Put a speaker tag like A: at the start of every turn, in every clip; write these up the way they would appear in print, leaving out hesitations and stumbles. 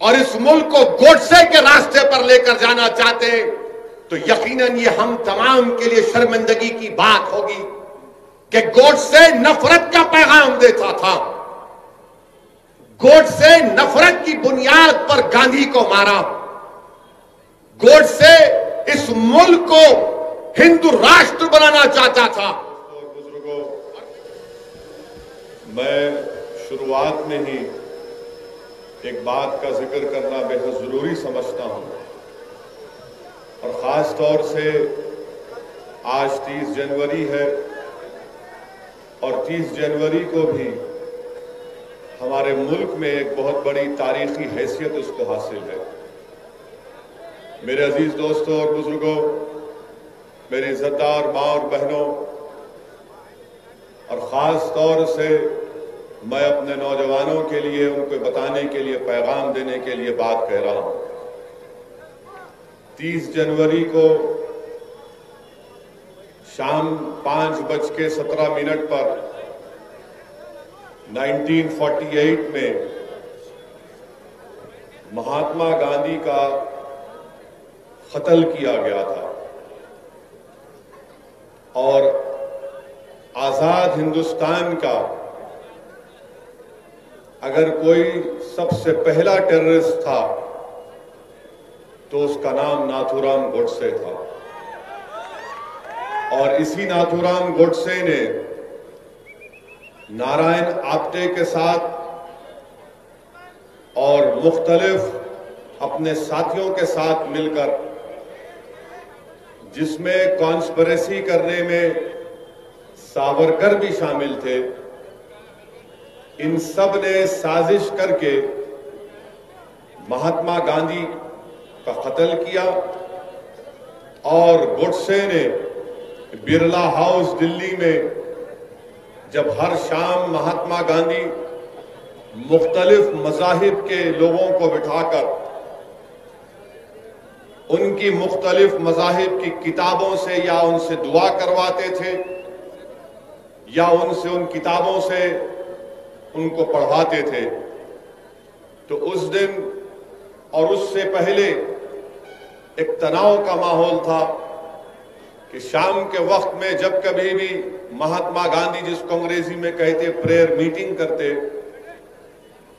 A: और इस मुल्क को गोडसे के रास्ते पर लेकर जाना चाहते हैं, तो यकीनन ये हम तमाम के लिए शर्मिंदगी की बात होगी कि गोडसे नफरत का पैगाम देता था। गोडसे नफरत की बुनियाद पर गांधी को मारा। गोडसे इस मुल्क को हिंदू राष्ट्र बनाना चाहता था।
B: बुजुर्गों, मैं शुरुआत में ही एक बात का जिक्र करना बेहद जरूरी समझता हूं, और खास तौर से आज 30 जनवरी है और 30 जनवरी को भी हमारे मुल्क में एक बहुत बड़ी तारीखी हैसियत उसको हासिल है। मेरे अजीज दोस्तों और बुजुर्गों, मेरी इज्जतदार माँ और बहनों, और ख़ास तौर से मैं अपने नौजवानों के लिए, उनको बताने के लिए, पैगाम देने के लिए बात कह रहा हूँ। 30 जनवरी को शाम 5:17 पर 1948 में महात्मा गांधी का कत्ल किया गया था, और आजाद हिंदुस्तान का अगर कोई सबसे पहला टेररिस्ट था तो उसका नाम नाथूराम गोडसे था। और इसी नाथूराम गोडसे ने नारायण आप्टे के साथ और मुख्तलिफ अपने साथियों के साथ मिलकर, जिसमें कॉन्स्पिरेसी करने में सावरकर भी शामिल थे, इन सब ने साजिश करके महात्मा गांधी का कत्ल किया। और गोडसे ने बिरला हाउस दिल्ली में जब हर शाम महात्मा गांधी मुख्तलिफ मज़ाहिब के लोगों को बिठाकर उनकी मुख्तलिफ मज़ाहिब की किताबों से या उनसे दुआ करवाते थे या उनसे उन किताबों से उनको पढ़वाते थे, तो उस दिन और उससे पहले एक तनाव का माहौल था कि शाम के वक्त में जब कभी भी महात्मा गांधी, जिसको अंग्रेजी में कहते प्रेयर मीटिंग करते,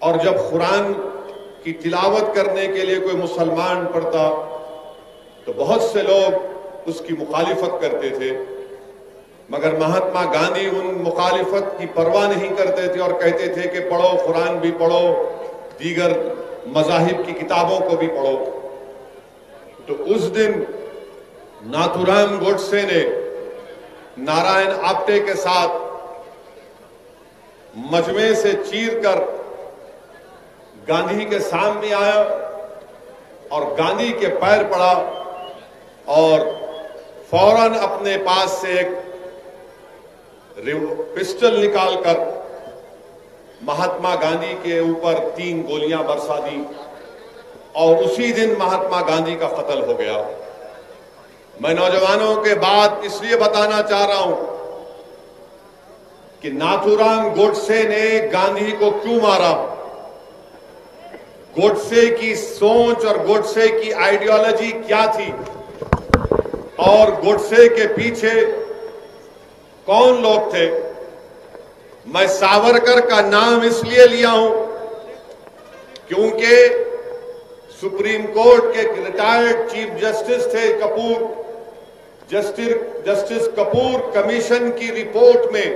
B: और जब कुरान की तिलावत करने के लिए कोई मुसलमान पढ़ता तो बहुत से लोग उसकी मुखालिफत करते थे, मगर महात्मा गांधी उन मुखालिफत की परवाह नहीं करते थे और कहते थे कि पढ़ो, कुरान भी पढ़ो, दीगर मज़ाहिब की किताबों को भी पढ़ो। तो उस दिन नाथूराम गोडसे ने नारायण आप्टे के साथ मजमे से चीरकर गांधी के सामने आया और गांधी के पैर पड़ा और फौरन अपने पास से एक पिस्टल निकालकर महात्मा गांधी के ऊपर 3 गोलियां बरसा दी, और उसी दिन महात्मा गांधी का कत्ल हो गया। मैं नौजवानों के बात इसलिए बताना चाह रहा हूं कि नाथूराम गोडसे ने गांधी को क्यों मारा, गोडसे की सोच और गोडसे की आइडियोलॉजी क्या थी, और गोडसे के पीछे कौन लोग थे। मैं सावरकर का नाम इसलिए लिया हूं क्योंकि सुप्रीम कोर्ट के रिटायर्ड चीफ जस्टिस थे कपूर, जस्टिस कपूर कमीशन की रिपोर्ट में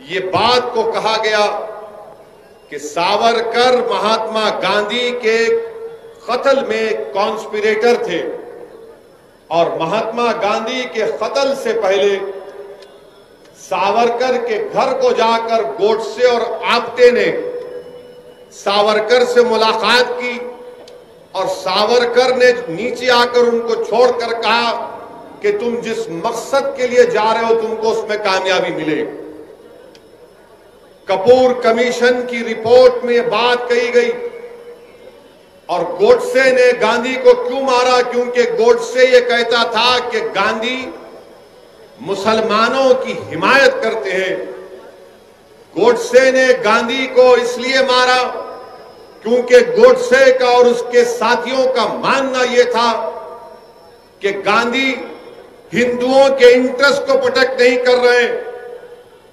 B: ये बात को कहा गया कि सावरकर महात्मा गांधी के कत्ल में कॉन्स्पिरेटर थे, और महात्मा गांधी के कत्ल से पहले सावरकर के घर को जाकर गोडसे और आप्टे ने सावरकर से मुलाकात की, और सावरकर ने नीचे आकर उनको छोड़कर कहा कि तुम जिस मकसद के लिए जा रहे हो तुमको उसमें कामयाबी मिले। कपूर कमीशन की रिपोर्ट में यह बात कही गई। और गोडसे ने गांधी को क्यों मारा, क्योंकि गोडसे ये कहता था कि गांधी मुसलमानों की हिमायत करते हैं। गोडसे ने गांधी को इसलिए मारा
A: क्योंकि गोडसे का और उसके साथियों का मानना यह था कि गांधी हिंदुओं के इंटरेस्ट को प्रोटेक्ट नहीं कर रहे,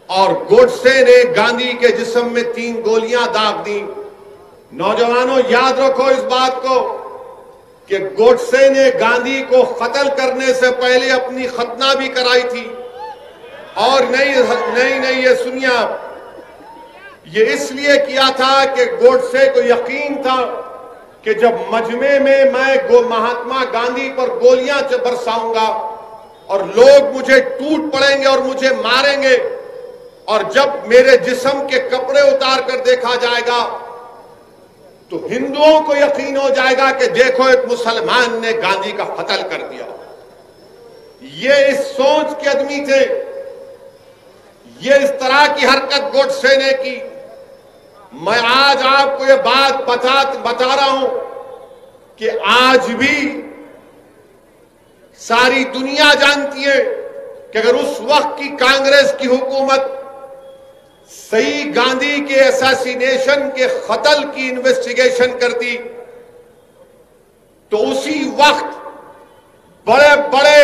A: और गोडसे ने गांधी के जिस्म में 3 गोलियां दाग दी। नौजवानों, याद रखो इस बात को कि गोडसे ने गांधी को कत्ल करने से पहले अपनी खतना भी कराई थी। और नहीं, ये सुनिए आप, ये इसलिए किया था कि गोडसे को यकीन था कि जब मजमे में मैं महात्मा गांधी पर गोलियां बरसाऊंगा और लोग मुझे टूट पड़ेंगे और मुझे मारेंगे, और जब मेरे जिस्म के कपड़े उतार कर देखा जाएगा तो हिंदुओं को यकीन हो जाएगा कि देखो एक मुसलमान ने गांधी का कत्ल कर दिया। ये इस सोच के आदमी थे, ये इस तरह की हरकत गोडसे ने की। मैं आज आपको ये बात बता रहा हूं कि आज भी सारी दुनिया जानती है कि अगर उस वक्त की कांग्रेस की हुकूमत सही गांधी के असैसिनेशन के कत्ल की इन्वेस्टिगेशन करती तो उसी वक्त बड़े बड़े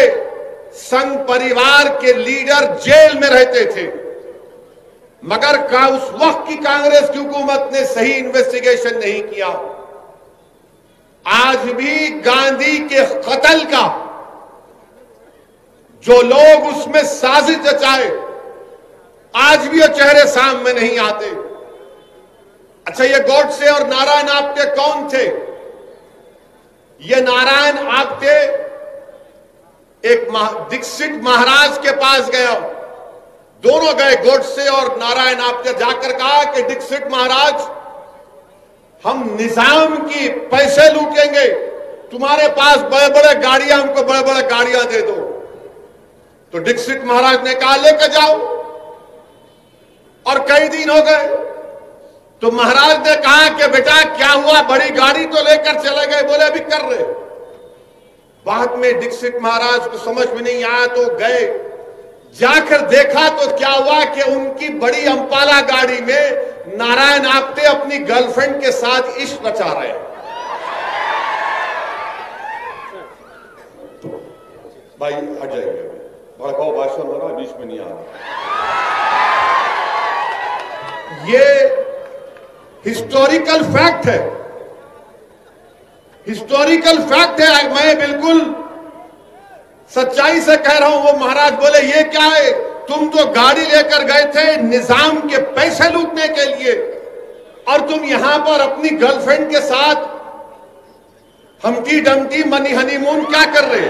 A: संघ परिवार के लीडर जेल में रहते थे। मगर उस वक्त की कांग्रेस की हुकूमत ने सही इन्वेस्टिगेशन नहीं किया। आज भी गांधी के कत्ल का जो लोग उसमें साजिश रचाए, आज भी वो चेहरे सामने नहीं आते। अच्छा, ये गोडसे और नारायण आप्टे कौन थे? ये नारायण आप्टे एक दीक्षित महाराज के पास गया, दोनों गए, गोडसे और नारायण आप्टे, जाकर कहा कि दीक्षित महाराज, हम निजाम की पैसे लूटेंगे, तुम्हारे पास बड़े बड़े गाड़ियां, हमको बड़े बड़े गाड़ियां दे दो। तो दीक्षित महाराज ने कहा लेकर जाओ, और कई दिन हो गए तो महाराज ने कहा कि बेटा क्या हुआ, बड़ी गाड़ी तो लेकर चले गए, बोले अभी कर रहे। बाद में दीक्षित महाराज को समझ में नहीं आया तो गए, जाकर देखा तो क्या हुआ कि उनकी बड़ी अंपाला गाड़ी में नारायण आप्टे अपनी गर्लफ्रेंड के साथ इश्क रचा रहे हैं। भाई हट जाइए, भड़काऊ भाषण हो रहा, बीच में नहीं आ रहा। ये हिस्टोरिकल फैक्ट है, हिस्टोरिकल फैक्ट है। मैं बिल्कुल सच्चाई से कह रहा हूं। वो महाराज बोले ये क्या है, तुम तो गाड़ी लेकर गए थे निजाम के पैसे लूटने के लिए, और तुम यहां पर अपनी गर्लफ्रेंड के साथ हमटी डमटी मनी हनीमून क्या कर रहे?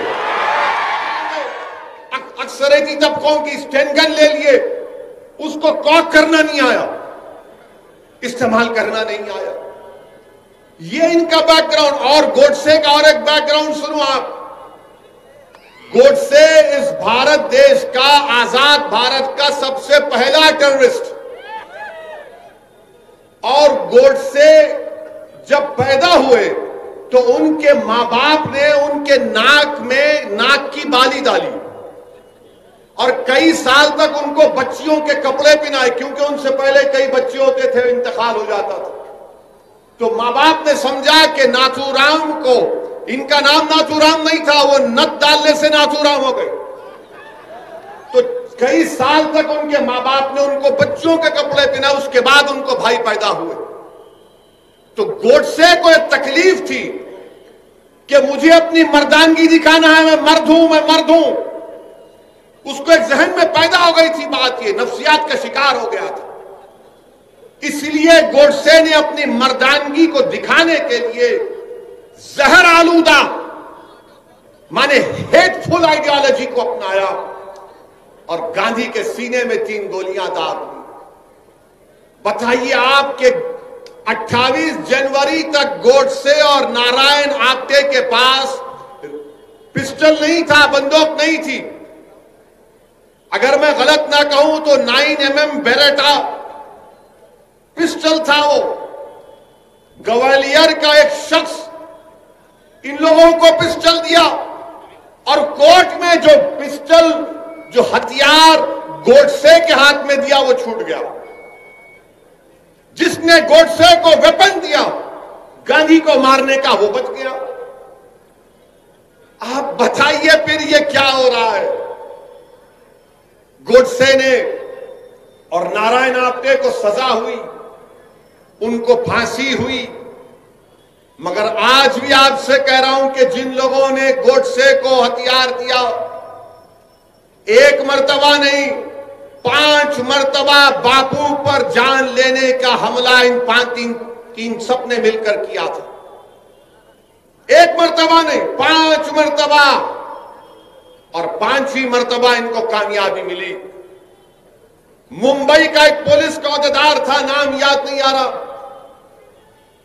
A: अक्सरेती तबकों की स्टेनगन ले लिए, उसको कॉक करना नहीं आया, इस्तेमाल करना नहीं आया। ये इनका बैकग्राउंड। और गोडसे का और एक बैकग्राउंड सुनो आप। गोडसे इस भारत देश का, आजाद भारत का सबसे पहला टेररिस्ट, और गोडसे जब पैदा हुए तो उनके मां बाप ने उनके नाक में नाक की बाली डाली और कई साल तक उनको बच्चियों के कपड़े पहनाए, क्योंकि उनसे पहले कई बच्चे होते थे, इंतकाल हो जाता था। तो मां बाप ने समझा कि नाथूराम को, इनका नाम नाथूराम नहीं था, वो नथ डालने से नाथूराम हो गए। तो कई साल तक उनके मां बाप ने उनको बच्चों के कपड़े पहनाए, उसके बाद उनको भाई पैदा हुए। तो गोडसे को एक तकलीफ थी कि मुझे अपनी मर्दानगी दिखाना है, मैं मर्द हूं, मैं मर्द हूं। उसको एक जहन में पैदा हो गई थी बात, ये नफ्सियात का शिकार हो गया था। इसलिए गोडसे ने अपनी मर्दानगी को दिखाने के लिए जहर आलूदा माने हेटफुल आइडियोलॉजी को अपनाया और गांधी के सीने में 3 गोलियां दाग दी। बताइए आपके 28 जनवरी तक गोडसे और नारायण आप्टे के पास पिस्टल नहीं था, बंदूक नहीं थी। अगर मैं गलत ना कहूं तो 9mm बेरेटा पिस्टल था। वो ग्वालियर का एक शख्स इन लोगों को पिस्टल दिया और कोर्ट में जो पिस्टल, जो हथियार गोडसे के हाथ में दिया वो छूट गया। जिसने गोडसे को वेपन दिया गांधी को मारने का वो बच गया। आप बताइए फिर ये क्या हो रहा है? गोडसे ने और नारायण आप्टे को सजा हुई, उनको फांसी हुई, मगर आज भी आपसे कह रहा हूं कि जिन लोगों ने गोडसे को हथियार दिया, एक मर्तबा नहीं 5 मर्तबा बापू पर जान लेने का हमला इन 3 सबने मिलकर किया था। एक मर्तबा नहीं 5 मर्तबा, और 5वीं मर्तबा इनको कामयाबी मिली। मुंबई का एक पुलिस का अहदेदार था, नाम याद नहीं आ रहा,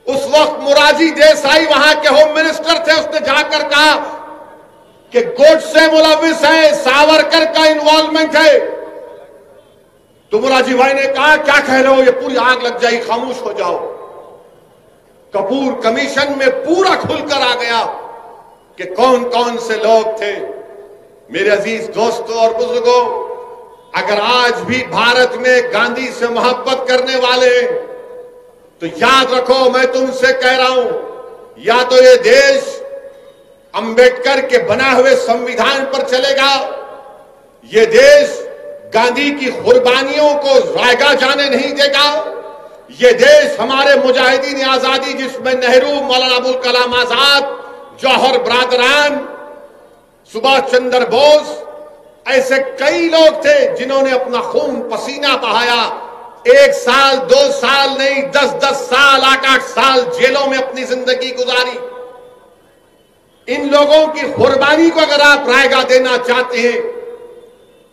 A: उस वक्त मोरारजी देसाई वहां के होम मिनिस्टर थे। उसने जाकर कहा कि गोडसे मुलविस है, सावरकर का इन्वॉल्वमेंट है। तो मोरारजी भाई ने कहा क्या कह रहे हो, ये पूरी आग लग जाएगी, खामोश हो जाओ। कपूर कमीशन में पूरा खुलकर आ गया कि कौन कौन से लोग थे। मेरे अजीज दोस्तों और बुजुर्गों, अगर आज भी भारत में गांधी से मोहब्बत करने वाले हैं तो याद रखो, मैं तुमसे कह रहा हूं, या तो ये देश अंबेडकर के बना हुए संविधान पर चलेगा, ये देश गांधी की कुर्बानियों को रायगा जाने नहीं देगा, ये देश हमारे मुजाहिदीन आजादी जिसमें नेहरू, मौलाना अबुल कलाम आजाद, जौहर बरादरान, सुभाष चंद्र बोस, ऐसे कई लोग थे जिन्होंने अपना खून पसीना बहाया। 1 साल 2 साल नहीं, 10-10 साल, 8-8 साल जेलों में अपनी जिंदगी गुजारी। इन लोगों की कुर्बानी को अगर आप रायगा देना चाहते हैं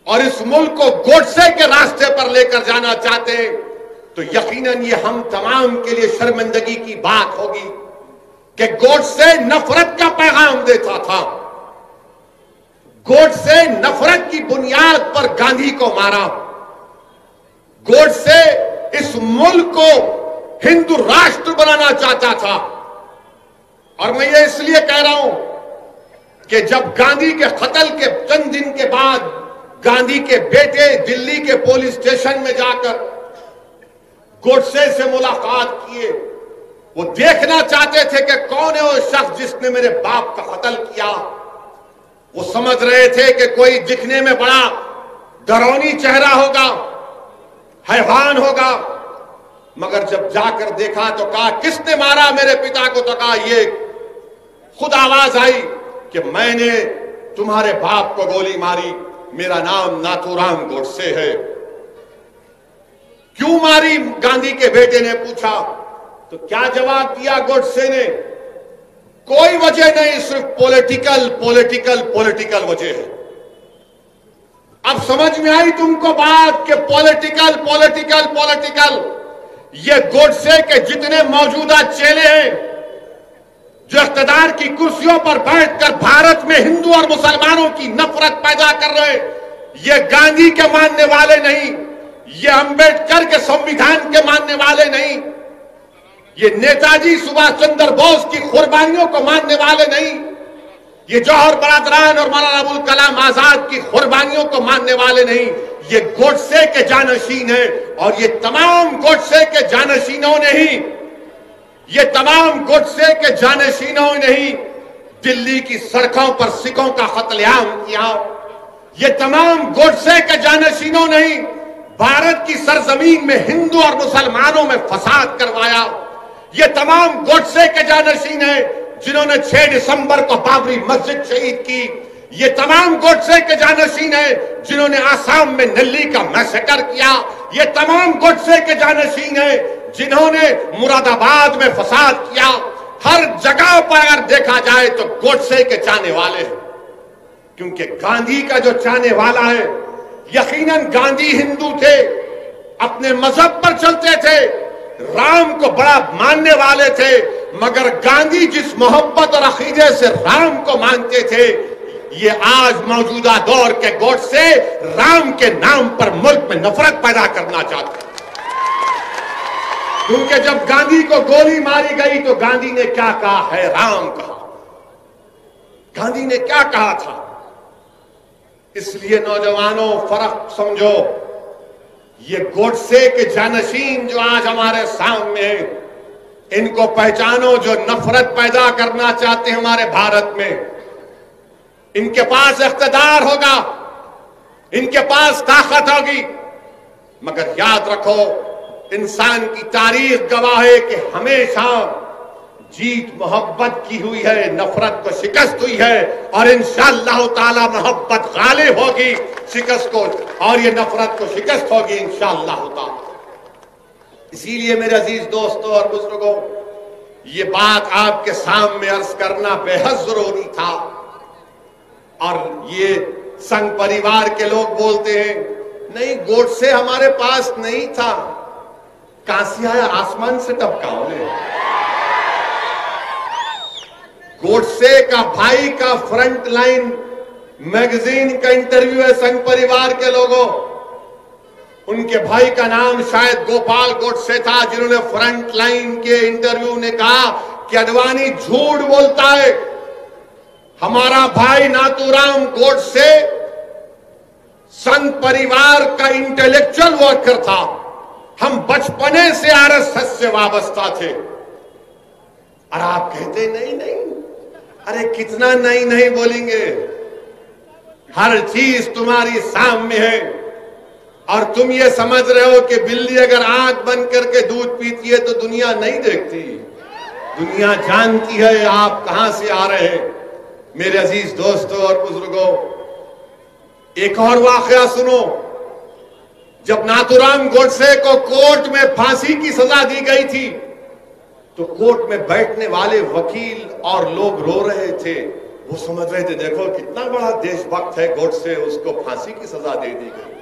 A: और इस मुल्क को गोडसे के रास्ते पर लेकर जाना चाहते हैं तो यकीनन ये हम तमाम के लिए शर्मिंदगी की बात होगी कि गोडसे नफरत का पैगाम देता था। गोडसे नफरत की बुनियाद पर गांधी को मारा। गोडसे इस मुल्क को हिंदू राष्ट्र बनाना चाहता था। और मैं ये इसलिए कह रहा हूं कि जब गांधी के कत्ल के चंद दिन के बाद गांधी के बेटे दिल्ली के पुलिस स्टेशन में जाकर गोडसे से मुलाकात किए, वो देखना चाहते थे कि कौन है वो शख्स जिसने मेरे बाप का कत्ल किया। वो समझ रहे थे कि कोई दिखने में बड़ा डरौनी चेहरा होगा, हैवान होगा, मगर जब जाकर देखा तो कहा किसने मारा मेरे पिता को, तो कहा ये खुद आवाज आई कि मैंने तुम्हारे बाप को गोली मारी, मेरा नाम नाथूराम गोडसे है। क्यों मारी, गांधी के बेटे ने पूछा। तो क्या जवाब दिया गोडसे ने? कोई वजह नहीं, सिर्फ पॉलिटिकल वजह है। अब समझ में आई तुमको बात कि पॉलिटिकल। ये गोडसे के जितने मौजूदा चेले हैं जो इख्तिदार की कुर्सियों पर बैठकर भारत में हिंदू और मुसलमानों की नफरत पैदा कर रहे हैं, ये गांधी के मानने वाले नहीं, ये अंबेडकर के संविधान के मानने वाले नहीं, ये नेताजी सुभाष चंद्र बोस की कुर्बानियों को मानने वाले नहीं, ये जौहर बरादरान और मौलाना अबुल कलाम आजाद की कुर्बानियों को मानने वाले नहीं, ये गोडसे के जानशीन है। और ये तमाम गोडसे के जानशीनों ने ही, ये तमाम गोडसे के जानशीनों ने ही दिल्ली की सड़कों पर सिखों का कत्लेआम किया। ये तमाम गोडसे के जानशीनों ने ही भारत की सरजमीन में हिंदू और मुसलमानों में फसाद करवाया। ये तमाम गोडसे के जानशीन हैं जिन्होंने 6 दिसंबर को बाबरी मस्जिद शहीद की। ये तमाम गोडसे के जानशीन हैं जिन्होंने आसाम में नल्ली का मैसेकर किया। ये तमाम गोडसे के जानशीन हैं जिन्होंने मुरादाबाद में फसाद किया। हर जगह पर अगर देखा जाए तो गोडसे के चाहने वाले हैं, क्योंकि गांधी का जो चाहने वाला है, यकीनन गांधी हिंदू थे, अपने मजहब पर चलते थे, राम को बड़ा मानने वाले थे, मगर गांधी जिस मोहब्बत और अकीदे से राम को मानते थे, ये आज मौजूदा दौर के गोडसे राम के नाम पर मुल्क में नफरत पैदा करना चाहते हैं। क्योंकि जब गांधी को गोली मारी गई तो गांधी ने क्या कहा है, राम कहा। गांधी ने क्या कहा था? इसलिए नौजवानों फर्क समझो। ये गोडसे के जानशीन जो आज हमारे सामने हैं, इनको पहचानो जो नफरत पैदा करना चाहते हैं हमारे भारत में। इनके पास इख्तिदार होगा, इनके पास ताकत होगी, मगर याद रखो इंसान की तारीख गवाह है कि हमेशा जीत मोहब्बत की हुई है, नफरत को शिकस्त हुई है, और इंशाअल्लाह ताला मोहब्बत गालिब होगी शिकस्त को, और ये नफरत को शिकस्त होगी इंशाअल्लाह ताला। इसीलिए मेरे अजीज दोस्तों और बुजुर्गों, ये बात आपके सामने अर्ज करना बेहद जरूरी था। और ये संघ परिवार के लोग बोलते हैं नहीं गोडसे हमारे पास नहीं था, कहां से आया, आसमान से टपका उन्हें। गोडसे का भाई का फ्रंट लाइन मैगजीन का इंटरव्यू है संघ परिवार के लोगों। उनके भाई का नाम शायद गोपाल गोडसे था, जिन्होंने फ्रंट लाइन के इंटरव्यू ने कहा कि अडवाणी झूठ बोलता है, हमारा भाई नाथूराम गोडसे संघ परिवार का इंटेलेक्चुअल वर्कर था, हम बचपने से आरएसएस से वाबस्ता थे। और आप कहते नहीं नहीं, अरे कितना नहीं नहीं बोलेंगे, हर चीज तुम्हारी सामने है, और तुम ये समझ रहे हो कि बिल्ली अगर आंख बंद करके दूध पीती है तो दुनिया नहीं देखती, दुनिया जानती है आप कहां से आ रहे हैं। मेरे अजीज दोस्तों और बुजुर्गों, एक और वाकया सुनो। जब नाथूराम गोडसे को कोर्ट में फांसी की सजा दी गई थी तो कोर्ट में बैठने वाले वकील और लोग रो रहे थे, वो समझ रहे थे देखो कितना बड़ा देशभक्त है गोडसे, उसको फांसी की सजा दे दी गई।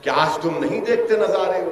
A: क्या आज तुम नहीं देखते नजारे हो?